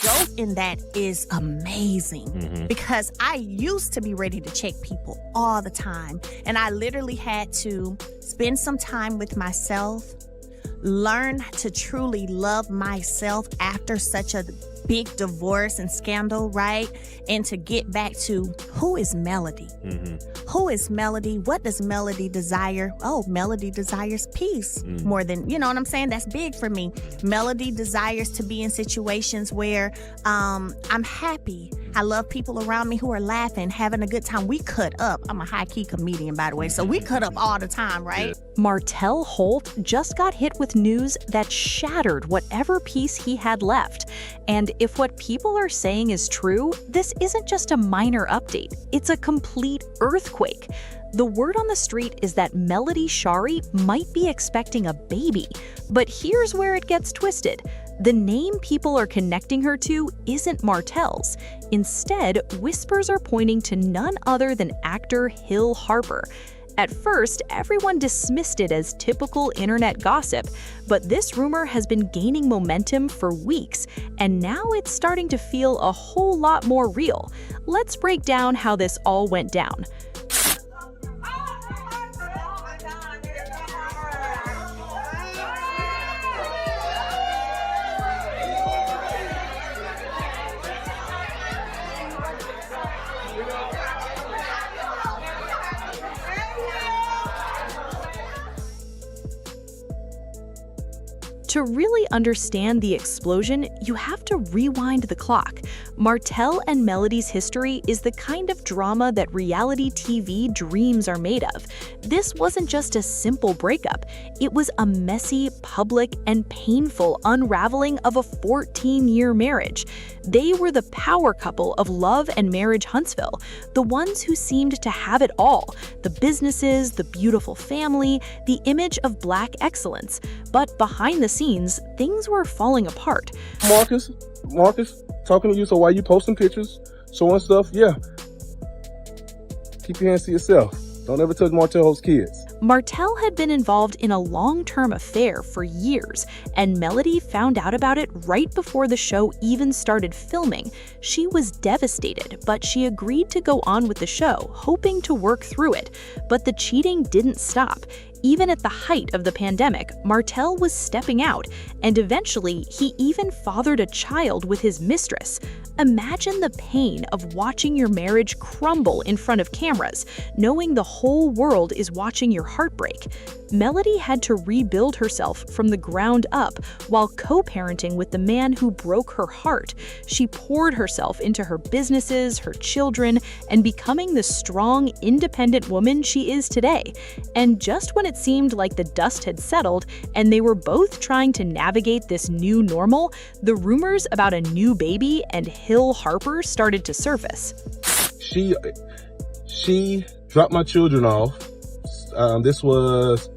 growth in that is amazing because I used to be ready to check people all the time. And I literally had to spend some time with myself, learn to truly love myself after such a big divorce and scandal, right? And to get back to who is Melody? Who is Melody? What does Melody desire? Oh, Melody desires peace more than, you know what I'm saying? That's big for me. Melody desires to be in situations where I'm happy. I love people around me who are laughing, having a good time. We cut up. I'm a high-key comedian, by the way, so we cut up all the time, right? Yeah. Martell Holt just got hit with news that shattered whatever peace he had left. And if what people are saying is true, this isn't just a minor update. It's a complete earthquake. The word on the street is that Melody Shari might be expecting a baby. But here's where it gets twisted. The name people are connecting her to isn't Martell's. Instead, whispers are pointing to none other than actor Hill Harper. At first, everyone dismissed it as typical internet gossip, but this rumor has been gaining momentum for weeks, and now it's starting to feel a whole lot more real. Let's break down how this all went down. To really understand the explosion, you have to rewind the clock. Martell and Melody's history is the kind of drama that reality TV dreams are made of. This wasn't just a simple breakup. It was a messy, public, and painful unraveling of a 14-year marriage. They were the power couple of love and marriage Huntsville, the ones who seemed to have it all: the businesses, the beautiful family, the image of Black excellence. But behind the scenes, things were falling apart. Marcus, talking to you, so why you posting pictures, showing stuff? Yeah. Keep your hands to yourself. Don't ever touch Martell Holt's kids. Martell had been involved in a long-term affair for years, and Melody found out about it right before the show even started filming. She was devastated, but she agreed to go on with the show, hoping to work through it. But the cheating didn't stop. Even at the height of the pandemic, Martell was stepping out, and eventually, he even fathered a child with his mistress. Imagine the pain of watching your marriage crumble in front of cameras, knowing the whole world is watching your heartbreak. Melody had to rebuild herself from the ground up while co-parenting with the man who broke her heart. She poured herself into her businesses, her children, and becoming the strong, independent woman she is today. And just when it seemed like the dust had settled and they were both trying to navigate this new normal, the rumors about a new baby and Hill Harper started to surface. She dropped my children off. This was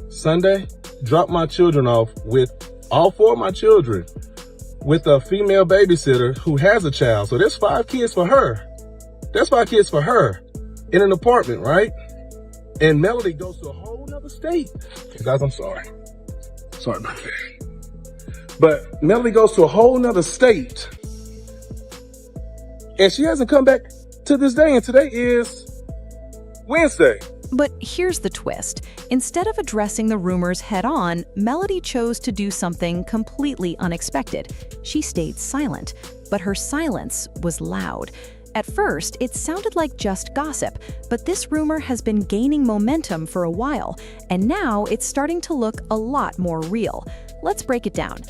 Sunday. Dropped my children off with all 4 of my children with a female babysitter who has a child. So there's 5 kids for her. That's 5 kids for her in an apartment, right? And Melody goes to a whole nother state. Guys, I'm sorry. Sorry about that. But Melody goes to a whole nother state. And she hasn't come back to this day. And today is Wednesday. But here's the twist. Instead of addressing the rumors head-on, Melody chose to do something completely unexpected. She stayed silent, but her silence was loud. At first, it sounded like just gossip, but this rumor has been gaining momentum for a while, and now it's starting to look a lot more real. Let's break it down.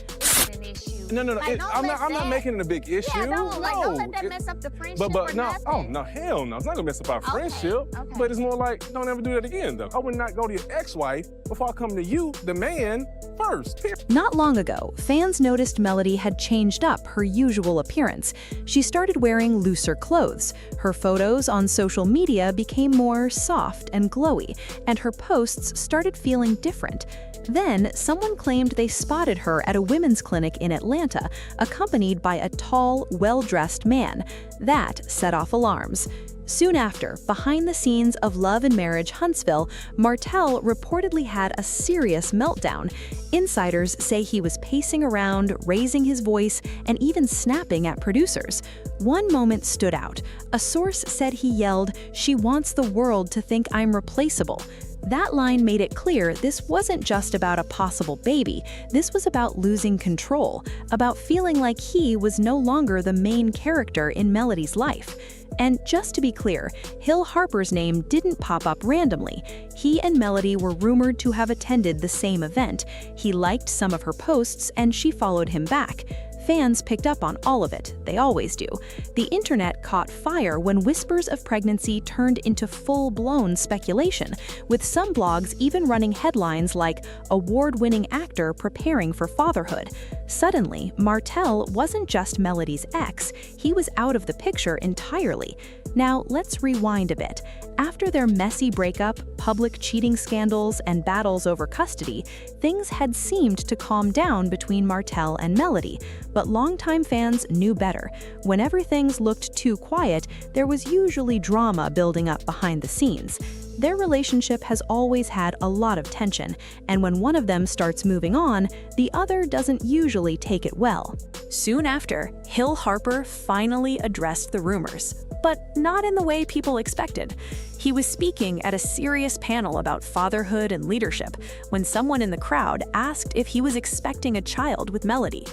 No. Like, I'm not making it a big issue. Yeah, don't let that it, mess up the friendship. But no, nothing. oh no, hell no. It's not gonna mess up our friendship. Okay. But it's more like, don't ever do that again, though. I would not go to your ex-wife before I come to you, the man, first. Not long ago, fans noticed Melody had changed up her usual appearance. She started wearing looser clothes. Her photos on social media became more soft and glowy, and her posts started feeling different. Then, someone claimed they spotted her at a women's clinic in Atlanta, accompanied by a tall, well-dressed man. That set off alarms. Soon after, behind the scenes of Love and Marriage Huntsville, Martell reportedly had a serious meltdown. Insiders say he was pacing around, raising his voice, and even snapping at producers. One moment stood out. A source said he yelled, "She wants the world to think I'm replaceable." That line made it clear this wasn't just about a possible baby. This was about losing control, about feeling like he was no longer the main character in Melody's life. And just to be clear, Hill Harper's name didn't pop up randomly. He and Melody were rumored to have attended the same event. He liked some of her posts, and she followed him back. Fans picked up on all of it. They always do. The internet caught fire when whispers of pregnancy turned into full-blown speculation, with some blogs even running headlines like "Award-winning actor preparing for fatherhood." Suddenly, Martell wasn't just Melody's ex, he was out of the picture entirely. Now, let's rewind a bit. After their messy breakup, public cheating scandals, and battles over custody, things had seemed to calm down between Martell and Melody. But longtime fans knew better. Whenever things looked too quiet, there was usually drama building up behind the scenes. Their relationship has always had a lot of tension, and when one of them starts moving on, the other doesn't usually take it well. Soon after, Hill Harper finally addressed the rumors, but not in the way people expected. He was speaking at a serious panel about fatherhood and leadership when someone in the crowd asked if he was expecting a child with Melody.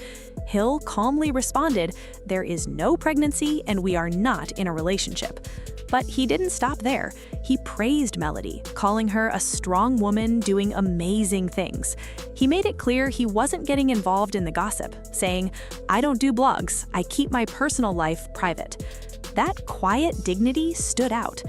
Hill calmly responded, "There is no pregnancy and we are not in a relationship." But he didn't stop there. He praised Melody, calling her a strong woman doing amazing things. He made it clear he wasn't getting involved in the gossip, saying, "I don't do blogs, I keep my personal life private." That quiet dignity stood out.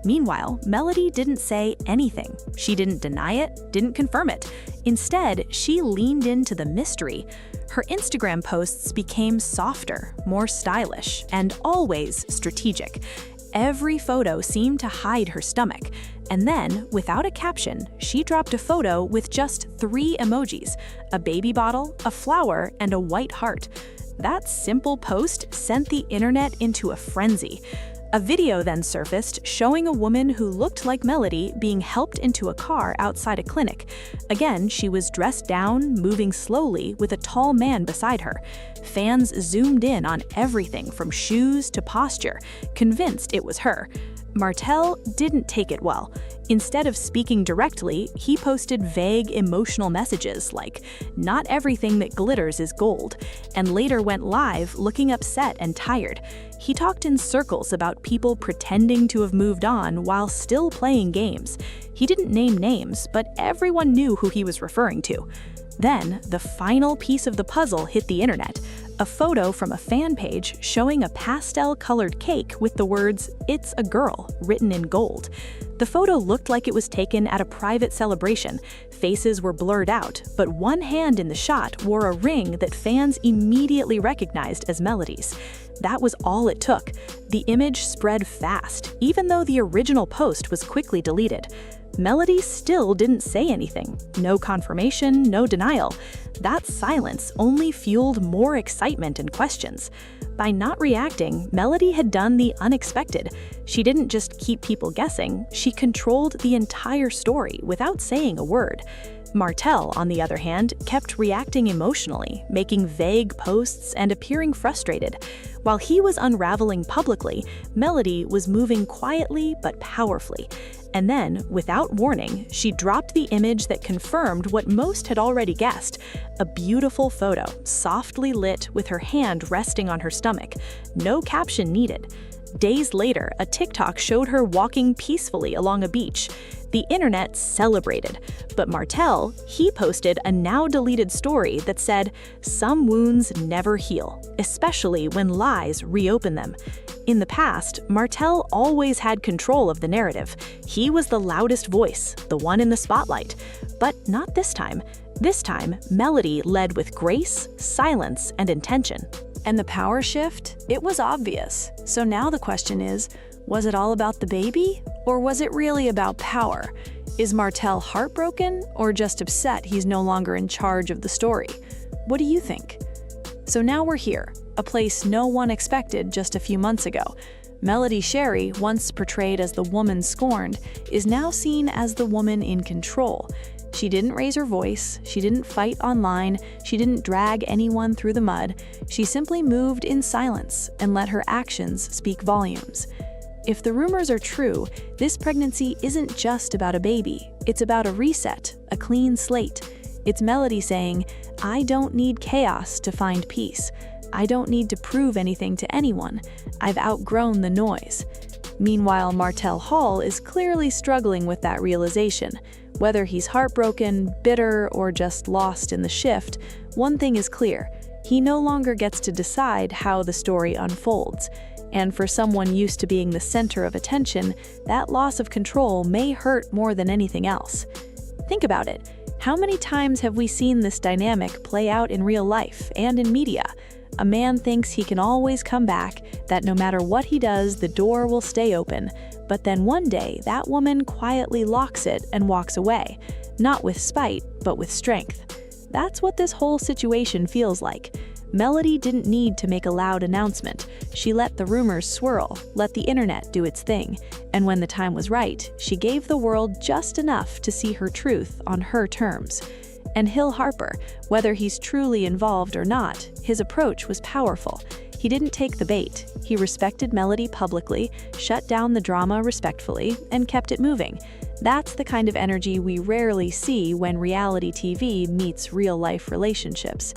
Meanwhile, Melody didn't say anything. She didn't deny it, didn't confirm it. Instead, she leaned into the mystery. Her Instagram posts became softer, more stylish, and always strategic. Every photo seemed to hide her stomach. And then, without a caption, she dropped a photo with just 3 emojis: a baby bottle, a flower, and a white heart. That simple post sent the internet into a frenzy. A video then surfaced showing a woman who looked like Melody being helped into a car outside a clinic. Again, she was dressed down, moving slowly, with a tall man beside her. Fans zoomed in on everything from shoes to posture, convinced it was her. Martell didn't take it well. Instead of speaking directly, he posted vague emotional messages like, "Not everything that glitters is gold," and later went live looking upset and tired. He talked in circles about people pretending to have moved on while still playing games. He didn't name names, but everyone knew who he was referring to. Then, the final piece of the puzzle hit the internet. A photo from a fan page showing a pastel-colored cake with the words, "It's a girl," written in gold. The photo looked like it was taken at a private celebration. Faces were blurred out, but one hand in the shot wore a ring that fans immediately recognized as Melody's. That was all it took. The image spread fast, even though the original post was quickly deleted. Melody still didn't say anything. No confirmation, no denial. That silence only fueled more excitement and questions. By not reacting, Melody had done the unexpected. She didn't just keep people guessing, she controlled the entire story without saying a word. Martell, on the other hand, kept reacting emotionally, making vague posts and appearing frustrated. While he was unraveling publicly, Melody was moving quietly but powerfully. And then, without warning, she dropped the image that confirmed what most had already guessed: a beautiful photo, softly lit with her hand resting on her stomach. No caption needed. Days later, a TikTok showed her walking peacefully along a beach. The internet celebrated, but Martell, he posted a now-deleted story that said, "Some wounds never heal, especially when lies reopen them." In the past, Martell always had control of the narrative. He was the loudest voice, the one in the spotlight. But not this time. This time, Melody led with grace, silence, and intention. And the power shift? It was obvious. So now the question is, was it all about the baby? Or was it really about power? Is Martell heartbroken or just upset he's no longer in charge of the story? What do you think? So now we're here, a place no one expected just a few months ago. Melody Shari, once portrayed as the woman scorned, is now seen as the woman in control. She didn't raise her voice, she didn't fight online, she didn't drag anyone through the mud. She simply moved in silence and let her actions speak volumes. If the rumors are true, this pregnancy isn't just about a baby. It's about a reset, a clean slate. It's Melody saying, "I don't need chaos to find peace. I don't need to prove anything to anyone. I've outgrown the noise." Meanwhile, Martell Holt is clearly struggling with that realization. Whether he's heartbroken, bitter, or just lost in the shift, one thing is clear: he no longer gets to decide how the story unfolds. And for someone used to being the center of attention, that loss of control may hurt more than anything else. Think about it. How many times have we seen this dynamic play out in real life and in media? A man thinks he can always come back, that no matter what he does, the door will stay open. But then one day, that woman quietly locks it and walks away, not with spite, but with strength. That's what this whole situation feels like. Melody didn't need to make a loud announcement. She let the rumors swirl, let the internet do its thing. And when the time was right, she gave the world just enough to see her truth on her terms. And Hill Harper, whether he's truly involved or not, his approach was powerful. He didn't take the bait. He respected Melody publicly, shut down the drama respectfully, and kept it moving. That's the kind of energy we rarely see when reality TV meets real-life relationships.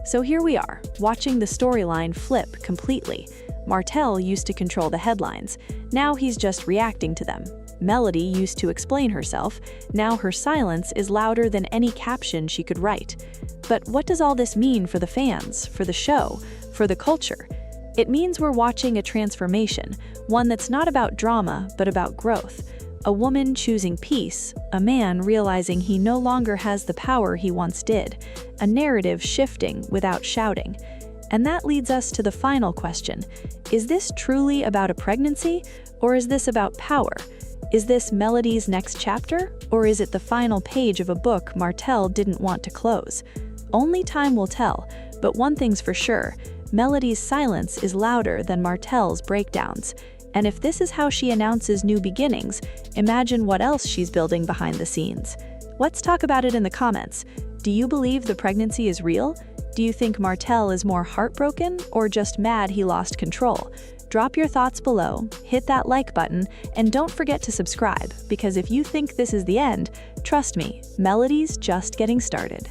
So here we are, watching the storyline flip completely. Martell used to control the headlines. Now he's just reacting to them. Melody used to explain herself. Now her silence is louder than any caption she could write. But what does all this mean for the fans, for the show, for the culture? It means we're watching a transformation, one that's not about drama, but about growth. A woman choosing peace, a man realizing he no longer has the power he once did, a narrative shifting without shouting. And that leads us to the final question. Is this truly about a pregnancy, or is this about power? Is this Melody's next chapter, or is it the final page of a book Martell didn't want to close? Only time will tell, but one thing's for sure, Melody's silence is louder than Martell's breakdowns. And if this is how she announces new beginnings, imagine what else she's building behind the scenes. Let's talk about it in the comments. Do you believe the pregnancy is real? Do you think Martell is more heartbroken or just mad he lost control? Drop your thoughts below, hit that like button, and don't forget to subscribe, because if you think this is the end, trust me, Melody's just getting started.